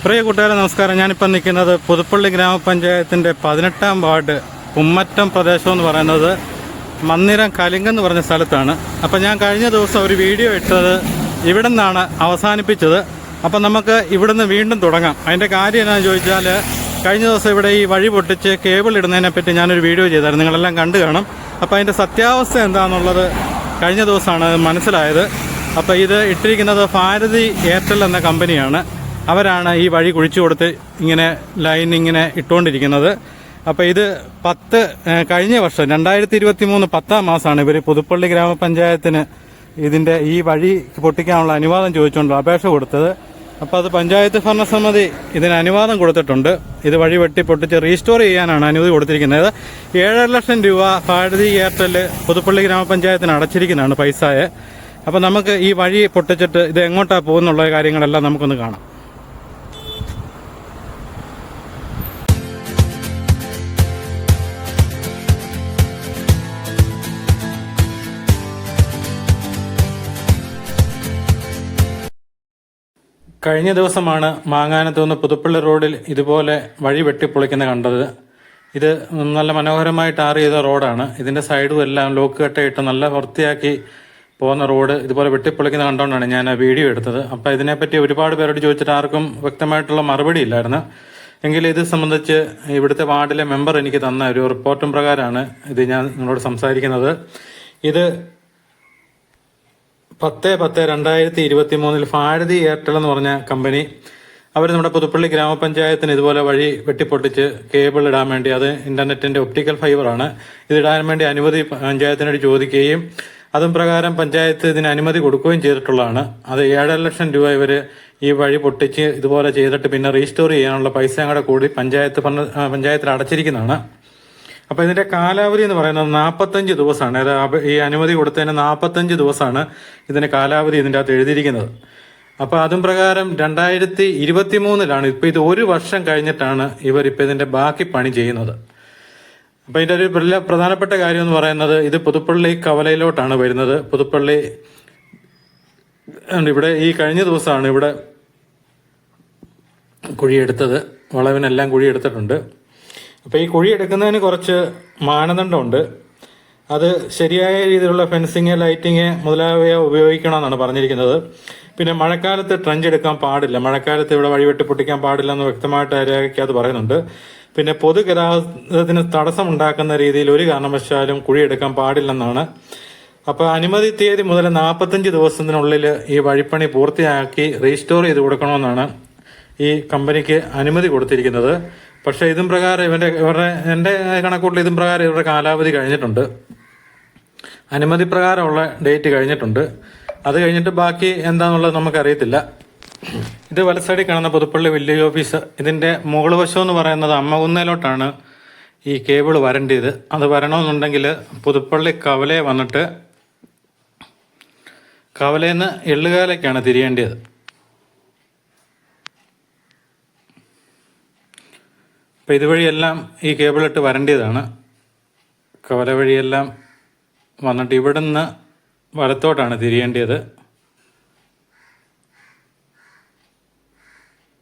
പ്രിയ കൂട്ടുകാരെ നമസ്കാരം. ഞാനിപ്പോൾ നിൽക്കുന്നത് പുതുപ്പള്ളി ഗ്രാമപഞ്ചായത്തിൻ്റെ 18-ാം വാർഡ് കുമ്മറ്റം പ്രദേശം എന്ന് പറയുന്നത് മന്ദിരം കലിങ്കെന്ന് പറഞ്ഞ സ്ഥലത്താണ്. അപ്പോൾ ഞാൻ കഴിഞ്ഞ ദിവസം ഒരു വീഡിയോ ഇട്ടത് ഇവിടെ നിന്നാണ് അവസാനിപ്പിച്ചത്. അപ്പോൾ നമുക്ക് ഇവിടുന്ന് വീണ്ടും തുടങ്ങാം. അതിൻ്റെ കാര്യം എന്താണെന്ന് ചോദിച്ചാൽ, കഴിഞ്ഞ ദിവസം ഇവിടെ ഈ വഴി പൊട്ടിച്ച് കേബിൾ ഇടുന്നതിനെപ്പറ്റി ഞാനൊരു വീഡിയോ ചെയ്തായിരുന്നു, നിങ്ങളെല്ലാം കണ്ടു കാണും. അപ്പോൾ അതിൻ്റെ സത്യാവസ്ഥ എന്താണെന്നുള്ളത് കഴിഞ്ഞ ദിവസമാണ് മനസ്സിലായത്. അപ്പോൾ ഇത് ഇട്ടിരിക്കുന്നത് ഭാരതി എയർടെൽ എന്ന കമ്പനിയാണ്. അവരാണ് ഈ വഴി കുഴിച്ചു കൊടുത്ത് ഇങ്ങനെ ലൈൻ ഇങ്ങനെ ഇട്ടുകൊണ്ടിരിക്കുന്നത്. അപ്പോൾ ഇത് കഴിഞ്ഞ വർഷം 2023 10-ാം മാസമാണ് ഇവർ പുതുപ്പള്ളി ഗ്രാമപഞ്ചായത്തിന് ഇതിൻ്റെ ഈ വഴി പൊട്ടിക്കാനുള്ള അനുവാദം ചോദിച്ചുകൊണ്ട് അപേക്ഷ കൊടുത്തത്. അപ്പോൾ അത് പഞ്ചായത്ത് ഭരണസമിതി ഇതിന് അനുവാദം കൊടുത്തിട്ടുണ്ട്. ഇത് വഴി വെട്ടി പൊട്ടിച്ച് റീസ്റ്റോർ ചെയ്യാനാണ് അനുമതി കൊടുത്തിരിക്കുന്നത്. 7.5 ലക്ഷം രൂപ ഭാരതി എയർടെൽ പുതുപ്പള്ളി ഗ്രാമപഞ്ചായത്തിന് അടച്ചിരിക്കുന്നതാണ് പൈസയെ. അപ്പോൾ നമുക്ക് ഈ വഴി പൊട്ടിച്ചിട്ട് ഇത് എങ്ങോട്ടാണ് പോകുന്നുള്ള കാര്യങ്ങളെല്ലാം നമുക്കൊന്ന് കാണാം. കഴിഞ്ഞ ദിവസമാണ് മാങ്ങാനത്തുനിന്ന് പുതുപ്പള്ളി റോഡിൽ ഇതുപോലെ വഴി വെട്ടിപ്പൊളിക്കുന്ന കണ്ടത്. ഇത് നല്ല മനോഹരമായി ടാർ ചെയ്ത റോഡാണ്. ഇതിൻ്റെ സൈഡും എല്ലാം ലോക്ക് കട്ടയിട്ട് നല്ല വൃത്തിയാക്കി പോകുന്ന റോഡ് ഇതുപോലെ വെട്ടിപ്പൊളിക്കുന്ന കണ്ടുകൊണ്ടാണ് ഞാൻ ആ വീഡിയോ എടുത്തത്. അപ്പോൾ ഇതിനെപ്പറ്റി ഒരുപാട് പേരോട് ചോദിച്ചിട്ട് ആർക്കും വ്യക്തമായിട്ടുള്ള മറുപടി ഇല്ലായിരുന്നു. എങ്കിലും ഇത് സംബന്ധിച്ച് ഇവിടുത്തെ വാർഡിലെ മെമ്പർ എനിക്ക് തന്ന ഒരു റിപ്പോർട്ടും പ്രകാരമാണ് ഇത് ഞാൻ നിങ്ങളോട് സംസാരിക്കുന്നത്. ഇത് 10/10/2023 ഭാരതി എയർടെൽ എന്ന് പറഞ്ഞ കമ്പനി അവർ നമ്മുടെ പുതുപ്പള്ളി ഗ്രാമപഞ്ചായത്തിന് ഇതുപോലെ വഴി വെട്ടിപ്പൊട്ടിച്ച് കേബിൾ ഇടാൻ വേണ്ടി, അത് ഇന്റർനെറ്റിന്റെ ഒപ്റ്റിക്കൽ ഫൈബറാണ്, ഇതിടാൻ വേണ്ടി അനുമതി പഞ്ചായത്തിനോട് ചോദിക്കുകയും അതും പ്രകാരം പഞ്ചായത്ത് ഇതിന് അനുമതി കൊടുക്കുകയും ചെയ്തിട്ടുള്ളതാണ്. അത് 7.5 ലക്ഷം രൂപ ഇവർ ഈ വഴി പൊട്ടിച്ച് ഇതുപോലെ ചെയ്തിട്ട് പിന്നെ റീസ്റ്റോർ ചെയ്യാനുള്ള പൈസ കൂടെ കൂടി പഞ്ചായത്തിൽ അടച്ചിരിക്കുന്നതാണ്. അപ്പോൾ ഇതിന്റെ കാലാവധി എന്ന് പറയുന്നത് 45 ദിവസമാണ്. ഈ അനുമതി കൊടുത്തതിന് 45 ദിവസമാണ് ഇതിന്റെ കാലാവധി ഇതിൻ്റെ അകത്ത് എഴുതിയിരിക്കുന്നത്. അപ്പോൾ അതും പ്രകാരം 2023 ഇപ്പൊ ഇത് 1 വർഷം കഴിഞ്ഞിട്ടാണ് ഇവർ ഇപ്പൊ ഇതിന്റെ ബാക്കി പണി ചെയ്യുന്നത്. അപ്പൊ ഇതിന്റെ ഒരു പ്രധാനപ്പെട്ട കാര്യം എന്ന് പറയുന്നത്, ഇത് പുതുപ്പള്ളി കവലയിലോട്ടാണ് വരുന്നത്. പുതുപ്പള്ളി ഇവിടെ ഈ കഴിഞ്ഞ ദിവസമാണ് ഇവിടെ കുഴിയെടുത്തത്. വളവിനെല്ലാം കുഴിയെടുത്തിട്ടുണ്ട്. അപ്പോൾ ഈ കുഴി എടുക്കുന്നതിന് കുറച്ച് മാനദണ്ഡമുണ്ട്. അത് ശരിയായ രീതിയിലുള്ള ഫെൻസിങ്, ലൈറ്റിങ് മുതലായവ ഉപയോഗിക്കണമെന്നാണ് പറഞ്ഞിരിക്കുന്നത്. പിന്നെ മഴക്കാലത്ത് ട്രഞ്ച് എടുക്കാൻ പാടില്ല, മഴക്കാലത്ത് ഇവിടെ വഴി വെട്ടിപ്പൊട്ടിക്കാൻ പാടില്ല എന്ന് വ്യക്തമായിട്ട് രേഖയ്ക്കകത്ത് പറയുന്നുണ്ട്. പിന്നെ പൊതുഗതാഗതത്തിന് തടസ്സമുണ്ടാക്കുന്ന രീതിയിൽ ഒരു കാരണവശാലും കുഴിയെടുക്കാൻ പാടില്ലെന്നാണ്. അപ്പോൾ അനുമതി തീയതി മുതൽ 45 ദിവസത്തിനുള്ളിൽ ഈ വഴിപ്പണി പൂർത്തിയാക്കി റീസ്റ്റോർ ചെയ്ത് കൊടുക്കണമെന്നാണ് ഈ കമ്പനിക്ക് അനുമതി കൊടുത്തിരിക്കുന്നത്. പക്ഷേ ഇതും പ്രകാരം എൻ്റെ കണക്കൂട്ടിൽ ഇതും പ്രകാരം ഇവരുടെ കാലാവധി കഴിഞ്ഞിട്ടുണ്ട്. അനുമതി പ്രകാരമുള്ള ഡേറ്റ് കഴിഞ്ഞിട്ടുണ്ട്. അത് കഴിഞ്ഞിട്ട് ബാക്കി എന്താണെന്നുള്ളത് നമുക്കറിയത്തില്ല. ഇത് വലസൈഡിൽ കാണുന്ന പുതുപ്പള്ളി വില്ലേജ് ഓഫീസ്. ഇതിൻ്റെ മുകൾ വശം എന്ന് പറയുന്നത് അമ്മകുന്നയിലോട്ടാണ് ഈ കേബിൾ വരേണ്ടത്. അത് വരണമെന്നുണ്ടെങ്കിൽ പുതുപ്പള്ളി കവലയെ വന്നിട്ട് കവലയിൽ നിന്ന് എള്ളുകാലയ്ക്കാണ് തിരിയേണ്ടത്. അപ്പോൾ ഇതുവഴിയെല്ലാം ഈ കേബിൾ ഇട്ട് വരേണ്ടതാണ്. കവല വഴിയെല്ലാം വന്നിട്ട് ഇവിടുന്ന് വലത്തോട്ടാണ് തിരിയേണ്ടത്.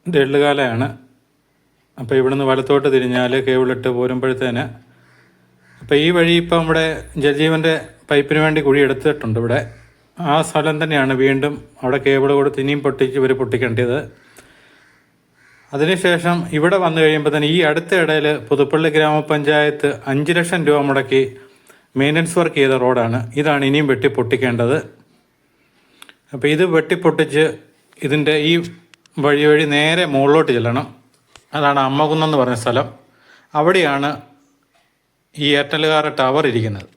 ഇത് എള്ളുകാലയാണ്. അപ്പോൾ ഇവിടുന്ന് വലത്തോട്ട് തിരിഞ്ഞാൽ കേബിളിട്ട് പോരുമ്പോഴത്തേന്, അപ്പോൾ ഈ വഴി ഇപ്പം നമ്മുടെ ജലജീവൻ്റെ പൈപ്പിന് വേണ്ടി കുഴി എടുത്തിട്ടുണ്ട് ഇവിടെ. ആ സ്ഥലം തന്നെയാണ് വീണ്ടും അവിടെ കേബിൾ കൊടുത്ത് ഇനിയും ഇവർ പൊട്ടിക്കേണ്ടത്. അതിനുശേഷം ഇവിടെ വന്നു കഴിയുമ്പോൾ തന്നെ ഈ അടുത്ത ഇടയിൽ പുതുപ്പള്ളി ഗ്രാമപഞ്ചായത്ത് 5 ലക്ഷം രൂപ മുടക്കി മെയിൻ്റനൻസ് വർക്ക് ചെയ്ത റോഡാണ്. ഇതാണ് ഇനിയും വെട്ടിപ്പൊട്ടിക്കേണ്ടത്. അപ്പോൾ ഇത് വെട്ടിപ്പൊട്ടിച്ച് ഇതിൻ്റെ ഈ വഴി നേരെ മുകളിലോട്ട് ചെല്ലണം. അതാണ് അമ്മകുന്നെന്ന് പറഞ്ഞ സ്ഥലം. അവിടെയാണ് ഈ എയർടെലുകാരുടെ ടവർ ഇരിക്കുന്നത്.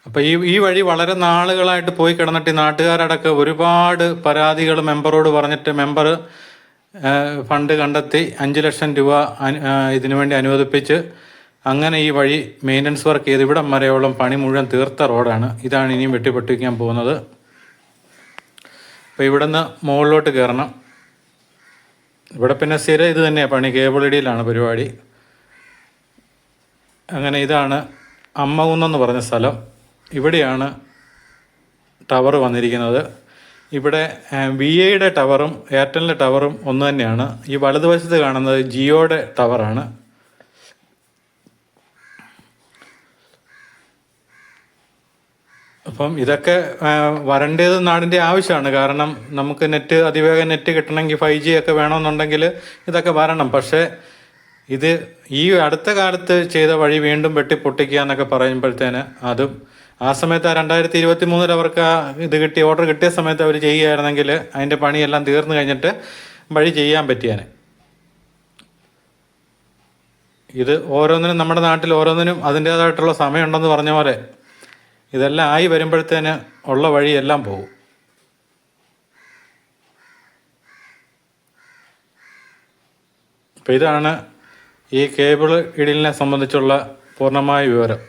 അപ്പോൾ ഈ വഴി വളരെ നാളുകളായിട്ട് പോയി കിടന്നിട്ട് ഈ നാട്ടുകാരടക്കം ഒരുപാട് പരാതികൾ മെമ്പറോട് പറഞ്ഞിട്ട് മെമ്പർ ഫണ്ട് കണ്ടെത്തി 5 ലക്ഷം രൂപ ഇതിനു വേണ്ടി അനുവദിപ്പിച്ച് അങ്ങനെ ഈ വഴി മെയിൻ്റനൻസ് വർക്ക് ചെയ്ത് ഇവിടം വരെയോളം പണി മുഴുവൻ തീർത്ത റോഡാണ്. ഇതാണ് ഇനിയും വെട്ടിപ്പൊട്ടിക്കാൻ പോകുന്നത്. അപ്പോൾ ഇവിടെ നിന്ന് മുകളിലോട്ട് കയറണം. ഇവിടെ പിന്നെ സ്ഥിരം ഇത് തന്നെയാണ് പണി, കേബിൾ ഇടിയിലാണ് പരിപാടി. അങ്ങനെ ഇതാണ് അമ്മകുന്നെന്ന് പറഞ്ഞ സ്ഥലം. ഇവിടെയാണ് ടവർ വന്നിരിക്കുന്നത്. ഇവിടെ VIയുടെ ടവറും എയർടെലിൻ്റെ ടവറും ഒന്ന് തന്നെയാണ്. ഈ വലതുവശത്ത് കാണുന്നത് ജിയോയുടെ ടവറാണ്. അപ്പം ഇതൊക്കെ വരേണ്ടത് നാടിൻ്റെ ആവശ്യമാണ്. കാരണം നമുക്ക് അതിവേഗം നെറ്റ് കിട്ടണമെങ്കിൽ 5G ഒക്കെ വേണമെന്നുണ്ടെങ്കിൽ ഇതൊക്കെ വരണം. പക്ഷേ ഇത് ഈ അടുത്ത കാലത്ത് ചെയ്ത വഴി വീണ്ടും വെട്ടിപ്പൊട്ടിക്കുക എന്നൊക്കെ പറയുമ്പോഴത്തേന് അതും ആ സമയത്ത് 2023 അവർക്ക് ഇത് ഓർഡർ കിട്ടിയ സമയത്ത് അവർ ചെയ്യുകയായിരുന്നെങ്കിൽ അതിൻ്റെ പണിയെല്ലാം തീർന്നു കഴിഞ്ഞിട്ട് വഴി ചെയ്യാൻ പറ്റിയാനെ. ഇത് ഓരോന്നിനും നമ്മുടെ നാട്ടിൽ ഓരോന്നിനും അതിൻ്റേതായിട്ടുള്ള സമയമുണ്ടെന്ന് പറഞ്ഞ പോലെ ഇതെല്ലാം ആയി വരുമ്പോഴത്തേന് ഉള്ള വഴിയെല്ലാം പോകും. അപ്പം ഇതാണ് ഈ കേബിൾ ഇടലിനെ സംബന്ധിച്ചുള്ള പൂർണ്ണമായ വിവരം.